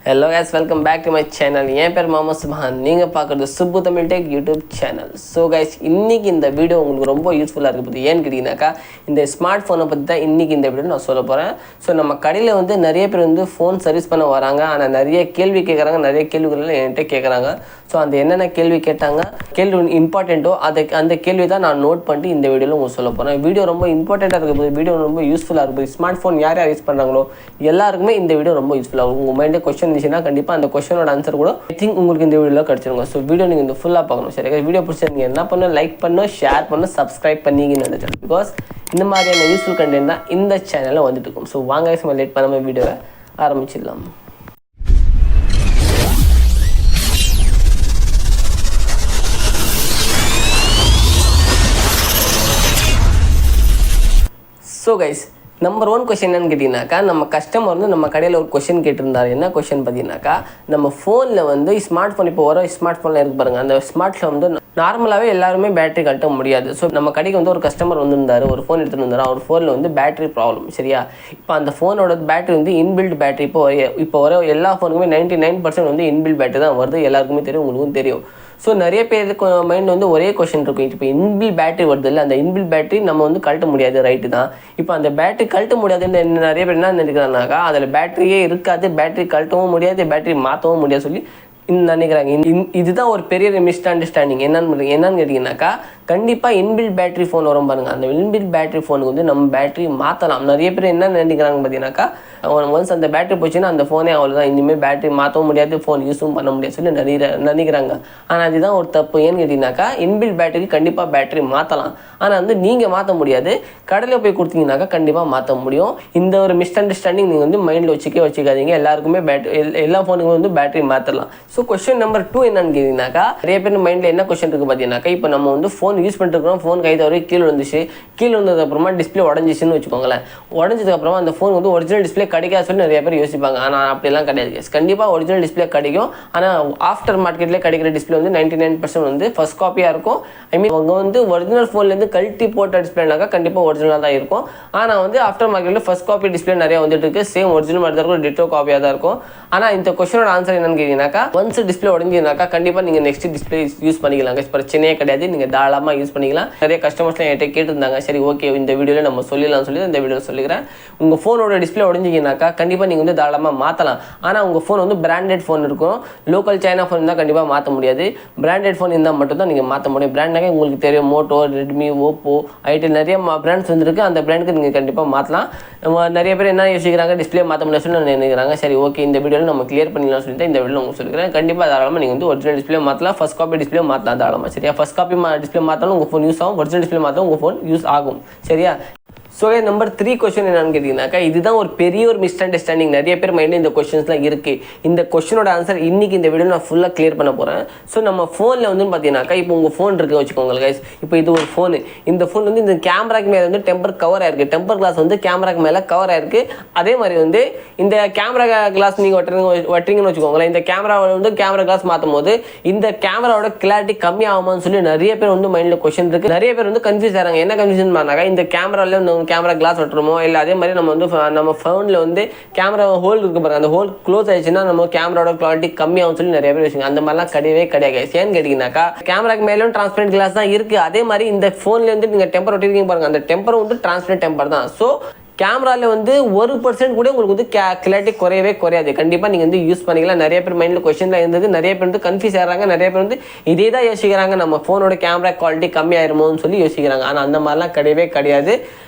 Hello guys, welcome back to my channel. என் பேர் மாமா சுபான். நீங்கள் பார்க்குறது Subbu Tamil tech YouTube channel. So guys, இன்றைக்கி இந்த வீடியோ உங்களுக்கு ரொம்ப யூஸ்ஃபுல்லாக இருக்க போகுது. ஏன்னு கேட்டிங்கனாக்கா, இந்த ஸ்மார்ட் ஃபோனை பற்றி தான் இன்றைக்கி இந்த வீடியோ நான் சொல்ல போகிறேன். ஸோ நம்ம கடையில் வந்து நிறைய பேர் வந்து ஃபோன் சர்வீஸ் பண்ண வராங்க. ஆனால் நிறைய கேள்வி கேட்குறாங்க, நிறைய கேள்விகள் என்கிட்ட கேட்குறாங்க. ஸோ அந்த என்னென்ன கேள்வி கேட்டாங்க, கேள்வி இம்பார்ட்டண்ட்டோ அந்த கேள்வி தான் நான் நோட் பண்ணிட்டு இந்த வீடியோவில் உங்களுக்கு சொல்ல போகிறேன். வீடியோ ரொம்ப இம்பார்ட்டண்ட்டாக இருக்க போது, வீடியோ ரொம்ப யூஸ்ஃபுல்லாக இருக்கும். ஸ்மார்ட் ஃபோன் யார் யார் யூஸ் பண்ணுறாங்களோ எல்லாருக்குமே இந்த வீடியோ ரொம்ப யூஸ்ஃபுல்லாக இருக்கும். உங்கள் மைண்டே கொஸ்டின் இருந்துச்சுன்னா கண்டிப்பாக அந்த கொஸ்டினோட ஆன்சர் கூட ஐ திங்க் உங்களுக்கு இந்த வீடியோவில் கிடச்சிருங்க. ஸோ வீடியோ நீங்கள் இந்த ஃபுல்லாக பார்க்கணும். சரி, வீடியோ பிடிச்சா நீங்கள் என்ன பண்ணணும், லைக் பண்ணணும், ஷேர் பண்ணணும், சப்ஸ்கிரைப் பண்ணிங்கன்னு நினைச்சேன். பிகாஸ் இந்த மாதிரியான யூஸ்ஃபுல் கண்டென்ட் தான் இந்த சேனலில் வந்துட்டு இருக்கும். ஸோ வாங்க சும்மா லேட் பண்ணாமல் வீடியோவை ஆரம்பிச்சிடலாம். ஸோ கைஸ், நம்பர் 1 கொஷின் என்னன்னு கேட்டிங்கனாக்கா, நம்ம கஸ்டமர் வந்து நம்ம கடையில் ஒரு கொஷின் கேட்டிருந்தார். என்ன கொஷின் பார்த்தீங்கன்னாக்கா, நம்ம ஃபோனில் வந்து ஸ்மார்ட் ஃபோன் இப்போ வர ஸ்மார்ட் ஃபோனில் இருக்கு பாருங்கள், அந்த ஸ்மார்ட் ஃபோன் வந்து நார்மலாகவே எல்லாருமே பேட்டரி கட்ட முடியாது. ஸோ நம்ம கடைக்கு வந்து ஒரு கஸ்டமர் வந்துருந்தார், ஒரு ஃபோன் எடுத்துகிட்டு வந்தார். அவர் ஃபோனில் வந்து பேட்டரி ப்ராப்ளம். சரியா, இப்போ அந்த ஃபோனோட பேட்டரி வந்து இன்பில்ட் பேட்டரி இப்போ வர எல்லா ஃபோனுக்குமே 99% வந்து இன்பில்ட் பேட்டரி தான் வருது. எல்லாருக்குமே தெரியும், உங்களுக்கும் தெரியும். ஸோ நிறைய பேருக்கு மைண்ட் வந்து ஒரே கொஷின் இருக்கும். இப்போ இன்பில் பேட்டரி வருது இல்லை, அந்த இன்பில் பேட்டரி நம்ம வந்து கழட்ட முடியாது, ரைட்டு தான். இப்போ அந்த பேட்டரி கழட்ட முடியாதுன்னு நிறைய பேர் என்ன நினைக்கிறாங்கனாக்கா, அதில் பேட்டரியே இருக்காது, பேட்டரி கழட்டவும் முடியாது, பேட்டரி மாற்றவும் முடியாது சொல்லி நினைக்கிறாங்க. இதுதான் ஒரு பெரிய மிஸ் அண்டர்ஸ்டாண்டிங். என்னன்னு கேட்டிங்கனாக்கா, கண்டிப்பாக இன்பில்ட் பேட்டரி ஃபோன் வரும் பாருங்கள், அந்த இன்பில்ட் பேட்டரி ஃபோனுக்கு வந்து நம்ம பேட்டரி மாற்றலாம். நிறைய பேர் என்ன நினைக்கிறாங்க பார்த்தீங்கன்னாக்கா, ஒன்ஸ் அந்த பேட்டரி போச்சுன்னா அந்த ஃபோனே அவ்வளோதான், இனிமேல் பேட்டரி மாற்றவும் முடியாது, ஃபோன் யூஸும் பண்ண முடியாது சொல்லி நினைக்கிறாங்க. ஆனால் அதுதான் ஒரு தப்பு. ஏன்னு கேட்டிங்கனாக்கா, இன்பில்ட் பேட்டரி கண்டிப்பாக பேட்டரி மாற்றலாம், ஆனால் வந்து நீங்கள் மாற்ற முடியாது. கடையில் போய் கொடுத்தீங்கன்னாக்கா கண்டிப்பாக மாற்ற முடியும். இந்த ஒரு மிஸ் அண்டர்ஸ்டாண்டிங் நீங்கள் வந்து மைண்டில் வச்சுக்காதீங்க. எல்லாருக்குமே எல்லா ஃபோனுக்கும் வந்து பேட்டரி மாற்றலாம். ஸோ கொஸ்டின் நம்பர் 2 என்னன்னு கேட்டிங்கனாக்கா, நிறைய பேர் மைண்டில் என்ன கொஸ்டின் இருக்குது பார்த்தீங்கன்னாக்கா, இப்போ நம்ம வந்து ஃபோன் யூஸ் பண்ணிட்டு இருக்கிறோம், ஃபோன் கை தவறி கீழே வந்துச்சு, கீழே வந்ததுக்கப்புறமா டிஸ்பிளே உடஞ்சிச்சுன்னு வச்சுக்கோங்களேன். உடஞ்சதுக்கப்புறமா அந்த ஃபோன் வந்து ஒரிஜினல் டிஸ்பிளே கிடைக்காது சொல்லி நிறைய பேர் யோசிப்பாங்க. ஆனால் அப்படிலாம் கிடையாது. கண்டிப்பாக ஒரிஜினல் டிஸ்பிளே கிடைக்கும். ஆனால் ஆஃப்டர் மார்க்கெட்லேயே கிடைக்கிற டிஸ்பிளே வந்து 99% வந்து ஃபர்ஸ்ட் காப்பியாக இருக்கும். ஐ மீன் அவங்க வந்து ஒரிஜினல் ஃபோன்லேருந்து கழட்டி போட்ட டிஸ்பிளேனாக்கா கண்டிப்பாக ஒரிஜினலாக தான் இருக்கும். ஆனால் வந்து ஆஃப்டர் மார்க்கெட்டில் ஃபர்ஸ்ட் காப்பி டிஸ்பிளே நிறைய வந்துட்டு இருக்கு. சேம் ஒரிஜினல் மாதிரி தான் இருக்கும், டிட்டோ காப்பியாக தான் இருக்கும். ஆனால் இந்த கொஸ்டினோட ஆன்சர் என்னன்னு கேட்டிங்கனாக்கா, ஒன்ஸ் டிஸ்பிளே உடஞ்சினாக்கா கண்டிப்பாக நீங்கள் நெக்ஸ்ட் டிஸ்பிளே யூஸ் பண்ணிக்கலாம். பிரச்சனையே கிடையாது, நீங்கள் தாராளமாக யூஸ் பண்ணிக்கலாம். நிறைய கஸ்டமர்ஸ்லாம் என்கிட்ட கேட்டிருந்தாங்க. சரி, ஓகே, இந்த வீடியோவில் நம்ம சொல்லலாம் சொல்லி இந்த வீடியோவில் சொல்லிக்கிறேன். உங்கள் ஃபோனோட டிஸ்பிளே உடஞ்சிங்கனாக்கா கண்டிப்பாக நீங்கள் வந்து தாராளமாக மாற்றலாம். ஆனால் உங்கள் ஃபோன் வந்து பிராண்டட் ஃபோன் இருக்கும். லோக்கல் சைனா ஃபோன் இருந்தால் கண்டிப்பாக மாற்ற முடியாது. பிராண்டட் ஃபோன் இருந்தால் மட்டும்தான் நீங்கள் மாற்ற முடியும். பிராண்டாக உங்களுக்கு தெரியும், மோட்டோ, ரெட்மி, ஓப்போ, ஐடெல் நிறைய பிராண்ட்ஸ் வந்துருக்கு. அந்த பிராண்டுக்கு நீங்கள் கண்டிப்பாக மாற்றலாம். நிறைய பேர் என்ன யோசிக்கிறாங்க, டிஸ்பிளே மாற்ற முடியாது சொல்லி நினைக்கிறாங்க. சரி, ஓகே, இந்த வீடியோவில் நம்ம கிளியர் பண்ணிடலாம் சொல்லிட்டு இந்த வீடியோவில் உங்களுக்கு சொல்லிக்கிறேன். கண்டிப்பாக தாராளமாக நீங்கள் வந்து ஒரிஜினல் டிஸ்பிளே மாற்றலாம், ஃபர்ஸ்ட் காப்பி டிஸ்பிளே மாற்றலாம் தாராளமாக. சரியா, ஃபர்ஸ்ட் காப்பி டிஸ்பிளே மாற்றாலும் உங்கள் ஃபோன் யூஸ் ஆகும், ஒரிஜினல் டிஸ்பிளே மாற்றாலும் உங்கள் ஃபோன் யூஸ் ஆகும். சரியா. ஸோ நம்பர் 3 கொஸ்டின் என்னன்னு கேட்டிங்கனாக்கா, இதுதான் ஒரு பெரிய ஒரு மிஸ் அண்டர்ஸ்டாண்டிங். நிறைய பேர் மைண்டில் இந்த கொஸ்டின்ஸ்லாம் இருக்குது. இந்த கொஸ்டினோட ஆன்சர் இன்றைக்கி இந்த வீடியோ நான் ஃபுல்லாக கிளியர் பண்ண போகிறேன். ஸோ நம்ம ஃபோனில் வந்து பார்த்தீங்கன்னாக்கா, இப்போ உங்கள் ஃபோன் இருக்குது வச்சுக்கோங்க கைஸ். இப்போ இது ஒரு ஃபோனு. இந்த ஃபோன் வந்து இந்த கேமராக்கு மேலே வந்து டெம்பர் கவர் ஆயிருக்கு, டெம்பர் கிளாஸ் வந்து கேமராக்கு மேலே கவர் ஆயிருக்கு. அதே மாதிரி வந்து இந்த கேமரா கிளாஸ் நீங்கள் வட்டுறீங்கன்னு வச்சுக்கோங்களேன். இந்த கேமராவில் வந்து கேமரா கிளாஸ் மாற்றும் போது இந்த கேமராவோட கிளாரிட்டி கம்மி ஆகுமான்னு சொல்லி நிறைய பேர் வந்து மைண்டில் கொஸ்டின் இருக்குது. நிறைய பேர் வந்து கன்ஃபியூஸ் ஆகிறாங்க. என்ன கன்ஃபியூஷன் பண்ணாக்கா, இந்த கேமராவில் வந்து கேமரா கிளாஸ் வட்டுறோமோ இல்லை அதே மாதிரி நம்ம வந்து நம்ம ஃபோனில் வந்து கேமரா ஹோல் இருக்கு பாருங்க, அந்த ஹோல் க்ளோஸ் ஆயிடுச்சுன்னா நம்ம கேமராவோட குவாலிட்டி கம்மியாகும் சொல்லி நிறைய பேர் வச்சுக்கோங்க. அந்த மாதிரிலாம் கிடையவே கிடையாது. ஏன்னு கேட்டிங்கனாக்கா, கேமராக்கு மேலும் டிரான்ஸ்பரண்ட் கிளாஸ் தான் இருக்குது. அதே மாதிரி இந்த ஃபோனில் வந்து நீங்கள் டெம்பர் ஒட்டிருக்கீங்க பாருங்க, அந்த டெம்பர் வந்து டிரான்ஸ்பரண்ட் டெம்பர் தான். ஸோ கேமராவில் வந்து 1% கூட உங்களுக்கு வந்து கிளாரிட்டி குறையாது. கண்டிப்பாக நீங்கள் வந்து யூஸ் பண்ணிக்கலாம். நிறைய பேர் மைண்டில் கொஸ்டின்லாம் இருந்தது. நிறைய பேர் வந்து கன்ஃபியூஸ் ஆகிறாங்க. நிறைய பேர் வந்து இதே தான் யோசிக்கிறாங்க, நம்ம ஃபோனோட கேமரா குவாலிட்டி கம்மியாயிருமோன்னு சொல்லி யோசிக்கிறாங்க. ஆனால் அந்த மாதிரிலாம் கிடையவே கிடையாது.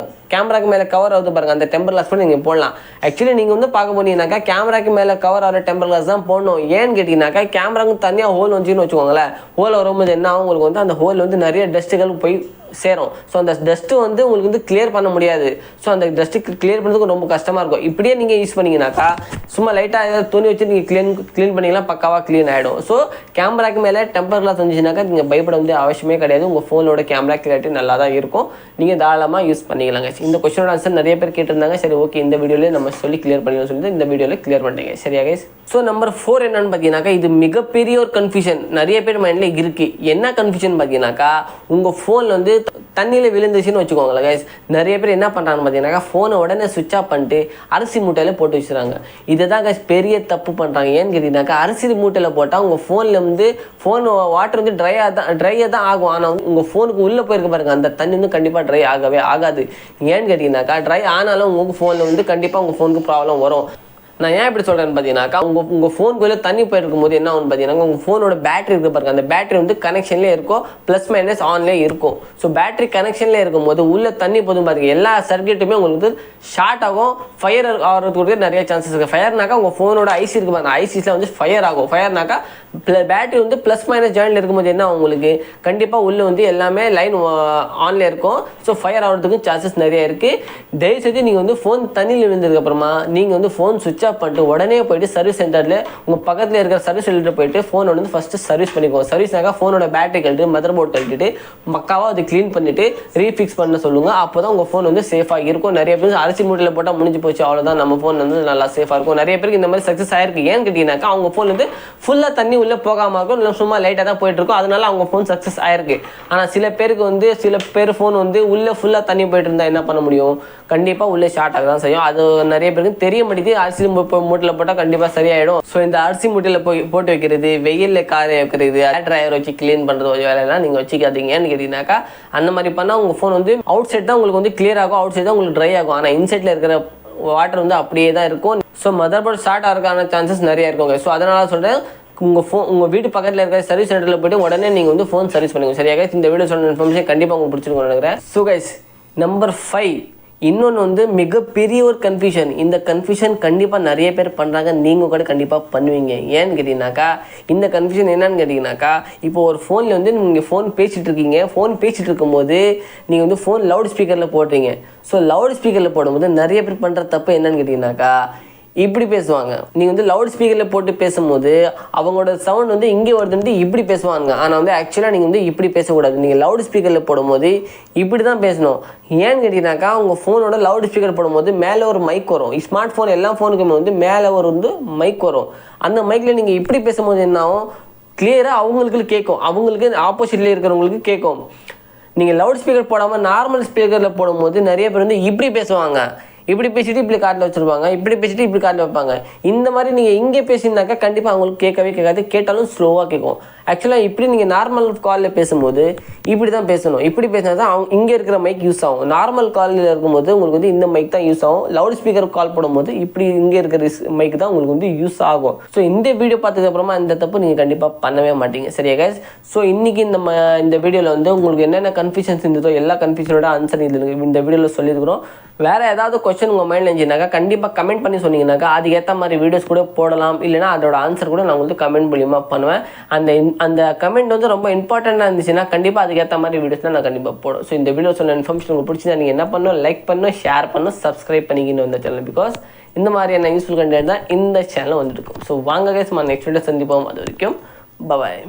கேமராக்கு மேலே கவர் ஆகுது பாருங்கள், அந்த டெம்பர் கிளாஸ் கூட நீங்கள் போடலாம். ஆக்சுவலி நீங்கள் வந்து பார்க்க போனீங்கன்னாக்கா கேமராக்கு மேலே கவர் ஆகிற டெம்பர் கிளாஸ் தான் போடணும். ஏன்னு கேட்டிங்கனாக்கா, கேமராக்கு தனியாக ஹோல் வந்துச்சுன்னு வச்சுக்கோங்களேன். ஹோல் வரும்போது என்ன ஆகும், உங்களுக்கு வந்து அந்த ஹோல் வந்து நிறைய டஸ்ட்டுகள் போய் சேரும். ஸோ அந்த டஸ்ட்டு வந்து உங்களுக்கு வந்து கிளியர் பண்ண முடியாது. ஸோ அந்த டஸ்ட்டு கிளியர் பண்ணுறதுக்கு ரொம்ப கஷ்டமாக இருக்கும். இப்படியே நீங்கள் யூஸ் பண்ணிங்கனாக்கா, சும்மா லைட்டாக ஏதாவது துணி வச்சு நீங்கள் க்ளீன் பண்ணிக்கலாம், பக்காவாக க்ளீன் ஆகிடும். ஸோ கேமராக்கு மேலே டெம்பர் கிளாஸ் வந்துச்சுனாக்கா நீங்கள் பயப்பட வந்து அவசியமே கிடையாது. உங்கள் ஃபோனோட கேமரா கிளியாரிட்டி நல்லா தான் இருக்கும். நீங்கள் தாராளமாக யூஸ் பண்ணிக்கலாங்க. இந்த கொஸ்டினோட ஆன்சர் நிறைய பேர் கேட்டிருந்தாங்க. சரி, ஓகே, இந்த வீடியோவில் நம்ம சொல்லி கிளியர் பண்ணிக்கலாம் சொல்லிட்டு இந்த வீடியோவில் கிளியர் பண்ணிட்டீங்க. சரியா கைஸ். ஸோ நம்பர் 4 என்னன்னு பார்த்தீங்கன்னாக்கா, இது மிகப்பெரிய ஒரு கன்ஃபியூஷன் நிறைய பேர் மைண்டில் இருக்குது. என்ன கன்ஃபியூஷன் பார்த்தீங்கன்னாக்கா, உங்கள் ஃபோனில் வந்து தண்ணியில் விழுந்துச்சுன்னு வச்சுக்கோங்களேன் கைஸ். நிறைய பேர் என்ன பண்ணுறாங்கன்னு பார்த்தீங்கன்னா ஃபோனை உடனே சுவிட்ச் ஆஃப் பண்ணிட்டு அரிசி மூட்டையில் போட்டு வச்சுறாங்க. இதை தான் கைஸ் பெரிய தப்பு பண்ணுறாங்க. ஏன்னு கேட்டிங்கனாக்கா அரிசி மூட்டையில் போட்டால் உங்கள் ஃபோனில் வந்து ஃபோன் வாட்டர் வந்து ட்ரையாக தான் ஆகும். ஆனால் உங்கள் ஃபோனுக்கு உள்ளே போயிருக்க பாருங்க அந்த தண்ணி வந்து கண்டிப்பாக ட்ரை ஆகவே ஆகாது. ஏன்னு கேட்டிங்கனாக்கா ட்ரை ஆனாலும் உங்கள் ஃபோனில் வந்து கண்டிப்பாக உங்கள் ஃபோனுக்கு ப்ராப்ளம் வரும். நான் ஏன் இப்படி சொல்கிறேன்னு பார்த்தீங்கன்னாக்கா உங்கள் ஃபோனுக்குள்ளே தண்ணி போயிருக்கும் போது என்ன ஆகுன்னு பார்த்தீங்கன்னா உங்கள் ஃபோனோட பேட்டரி இருக்குது பாருங்க, அந்த பேட்டரி வந்து கனெக்ஷன்லேயே இருக்கும், ப்ளஸ் மைனஸ் ஆன்லேயே இருக்கும். ஸோ பேட்டரி கனெக்ஷன்லேயே இருக்கும்போது உள்ள தண்ணி போதும் பாருங்க எல்லா சர்க்கியூட்டுமே உங்களுக்கு ஷார்ட் ஆகும், ஃபயர் ஆகிறதுக்கு நிறைய சான்சஸ் இருக்குது. ஃபயர்னாக்கா உங்கள் ஃபோனோட ஐசி இருக்குது பாருங்க, ஐசிஸில் வந்து ஃபயர் ஆகும். ஃபயர்னாக்கா பேட்டரி வந்து ப்ளஸ் மைனஸ் ஜாயின்ல இருக்கும்போது என்ன உங்களுக்கு கண்டிப்பாக உள்ளே வந்து எல்லாமே லைன் ஆன்லேயே இருக்கும். ஸோ ஃபயர் ஆகிறதுக்கு சான்சஸ் நிறைய இருக்குது. தயவுசெய்து நீங்கள் வந்து ஃபோன் தண்ணியில் விழுந்ததுக்கப்புறமா நீங்கள் வந்து ஃபோன் சுவிட்ச் ஆஃப் பண்ணிட்டு உடனே போயிட்டு சர்வீஸ் சென்டரில் உங்கள் பக்கத்தில் இருக்கிற சர்வீஸ் சென்டர் போயிட்டு ஃபோனை வந்து ஃபஸ்ட்டு சர்வீஸ் பண்ணிக்கோங்க. சர்வீஸ்னாக்கா ஃபோனோட பேட்டரி கழட்டு மதர் போர்டு கழட்டிட்டு மக்காவாக அதை க்ளீன் பண்ணிவிட்டு ரீஃபிக்ஸ் பண்ண சொல்லுங்கள். அப்போ தான் உங்கள் ஃபோன் வந்து சேஃபாக இருக்கும். நிறைய பேர் அரிசி மூட்டையில் போட்டால் முடிஞ்சு போச்சு அவ்வளோதான், நம்ம ஃபோன் வந்து நல்லா சேஃபாக இருக்கும். நிறைய பேருக்கு இந்த மாதிரி சக்ஸஸ் ஆயிருக்கு. ஏன்னு கேட்டிங்கனாக்கா அவங்க ஃபோன் வந்து ஃபுல்லாக தண்ணி உள்ளே போகாமல் இருக்கும், இல்லை சும்மா லைட்டாக தான் போயிட்டு இருக்கும், அதனால அவங்க ஃபோன் சக்ஸஸ் ஆயிருக்கு. ஆனால் சில பேர் ஃபோன் வந்து உள்ளே ஃபுல்லாக தண்ணி போயிட்டு இருந்தால் என்ன பண்ண முடியும், கண்டிப்பாக உள்ளே ஷார்ட் ஆக தான் செய்யும். அது நிறைய பேருக்கு தெரிய மாட்டேங்குது. அரிசி மூட்டையில் போட்டால் கண்டிப்பாக சரியாயிடும். ஸோ இந்த அரிசி மூட்டையில் போட்டு வைக்கிறது, வெயிலில் காய வைக்கிறது, ட்ரையர் வச்சு க்ளீன் பண்ணுறது வேலையெல்லாம் நீங்கள் வச்சுக்காதீங்க. ஏன்னு கேட்டிங்கனாக்கா அந்த மாதிரி பண்ணால் உங்கள் ஃபோன் வந்து அவுட் சைட் தான் உங்களுக்கு வந்து கிளியர் ஆகும், அவுட் சைட் தான் உங்களுக்கு ட்ரை ஆகும். ஆனால் இன்சைட்டில் இருக்கிற வாட்டர் வந்து அப்படியே தான் இருக்கும். ஸோ மதர் போர்டு ஷார்ட் ஆகிறதுக்கான சான்சஸ் நிறைய இருக்குங்க. ஸோ அதனால சொல்கிறேன் உங்கள் வீட்டு பக்கத்தில் இருக்கிற சர்வீஸ் சென்டரில் போய்ட்டு உடனே நீங்கள் வந்து ஃபோன் சர்வீஸ் பண்ணுங்க. சரியாக இந்த வீடியோ சொன்ன இன்ஃபர்மேஷன் கண்டிப்பாக உங்களுக்கு பிடிச்சிருக்கும்னு நினைக்கிறேன். ஸோ கைஸ் நம்பர் 5 இன்னொன்று வந்து மிகப்பெரிய ஒரு கன்ஃபியூஷன். இந்த கன்ஃபியூஷன் கண்டிப்பாக நிறைய பேர் பண்ணுறாங்க, நீங்கள் கூட கண்டிப்பாக பண்ணுவீங்க. ஏன்னு கேட்டிங்கனாக்கா இந்த கன்ஃபியூஷன் என்னன்னு கேட்டிங்கனாக்கா இப்போ ஒரு ஃபோனில் வந்து நீங்கள் ஃபோன் பேசிகிட்டு இருக்கீங்க, ஃபோன் பேசிகிட்டு இருக்கும்போது நீங்கள் வந்து ஃபோன் லவுட் ஸ்பீக்கரில் போடுறீங்க. ஸோ லவுட் ஸ்பீக்கரில் போடும்போது நிறைய பேர் பண்ணுற தப்பு என்னன்னு கேட்டிங்கனாக்கா இப்படி பேசுவாங்க. நீங்கள் வந்து லவுட் ஸ்பீக்கரில் போட்டு பேசும்போது அவங்களோட சவுண்ட் வந்து இங்கே வருதுன்ட்டு இப்படி பேசுவாங்க. ஆனால் வந்து ஆக்சுவலாக நீங்கள் வந்து இப்படி பேசக்கூடாது. நீங்கள் லவுட் ஸ்பீக்கரில் போடும்போது இப்படி தான் பேசணும். ஏன்னு கேட்டிங்கனாக்கா உங்கள் ஃபோனோட லவுட் ஸ்பீக்கர் போடும்போது மேலே ஒரு மைக் வரும். ஸ்மார்ட் ஃபோன் எல்லா ஃபோனுக்குமே வந்து மேலே ஒரு வந்து மைக் வரும். அந்த மைக்கில் நீங்கள் இப்படி பேசும்போது என்ன ஆகும், கிளியராக அவங்களுக்கு கேட்கும், அவங்களுக்கு ஆப்போசிட்டில் இருக்கிறவங்களுக்கு கேட்கும். நீங்கள் லவுட் ஸ்பீக்கர் போடாமல் நார்மல் ஸ்பீக்கரில் போடும்போது நிறைய பேர் வந்து இப்படி பேசுவாங்க, இப்படி பேசிட்டு இப்படி காட்டில் வச்சுருப்பாங்க, இப்படி பேசிட்டு இப்படி காட்டில் வைப்பாங்க. இந்த மாதிரி நீங்கள் இங்கே பேசினாக்கா கண்டிப்பாக அவங்களுக்கு கேட்கவே கேட்காது, கேட்டாலும் ஸ்லோவாக கேட்கும். ஆக்சுவலாக இப்படி நீங்கள் நார்மல் காலில் பேசும்போது இப்படி தான் பேசணும். இப்படி பேசினா தான் இங்கே இருக்கிற மைக் யூஸ் ஆகும். நார்மல் காலில் இருக்கும்போது உங்களுக்கு வந்து இந்த மைக் தான் யூஸ் ஆகும். லவுட் ஸ்பீக்கர் கால் போடும்போது இப்படி இங்கே இருக்கிற மைக் தான் உங்களுக்கு வந்து யூஸ் ஆகும். ஸோ இந்த வீடியோ பார்த்ததுக்கப்புறமா இந்த தப்பு நீங்கள் கண்டிப்பாக பண்ணவே மாட்டீங்க. சரியா கைஸ்? ஸோ இன்றைக்கி இந்த வீடியோவில் வந்து உங்களுக்கு என்னென்ன கன்ஃபியூஷன்ஸ் இருந்ததோ எல்லா கன்ஃபியூஷனோட ஆன்சர் இந்த வீடியோவில் சொல்லியிருக்கிறோம். வேறு ஏதாவது கொஸ்டின் உங்கள் மைண்டில் இருந்துச்சுனாக்கா கண்டிப்பாக கமெண்ட் பண்ணி சொன்னீங்கன்னாக்கா அதுக்கேற்ற மாதிரி வீடியோஸ் கூட போடலாம். இல்லைனா அதோட ஆன்சர் கூட நான் உங்களுக்கு கமெண்ட் மூலியமாக பண்ணுவேன். அந்த கமெண்ட் வந்து ரொம்ப இம்பார்ட்டண்ட்டாக இருந்துச்சுன்னா கண்டிப்பாக அதுக்கேற்ற மாதிரி வீடியோஸ்லாம் நான் கண்டிப்பாக போடும். ஸோ இந்த வீடியோ சொன்ன இன்ஃபர்மேஷன் உங்களுக்கு பிடிச்சிருந்தா நீங்கள் என்ன பண்ணணும், லைக் பண்ணணும், ஷேர் பண்ணணும், சப்ஸ்கிரைப் பண்ணிக்கணும் இந்த சேனல். பிகாஸ் இந்த மாதிரியான யூஸ்ஃபுல் கண்டென்ட் தான் இந்த சேனல் வந்துருக்கும். ஸோ வாங்க கைஸ், நம்ம நெக்ஸ்ட் வீடியோ சந்திப்போம். அது வரைக்கும் பாய்.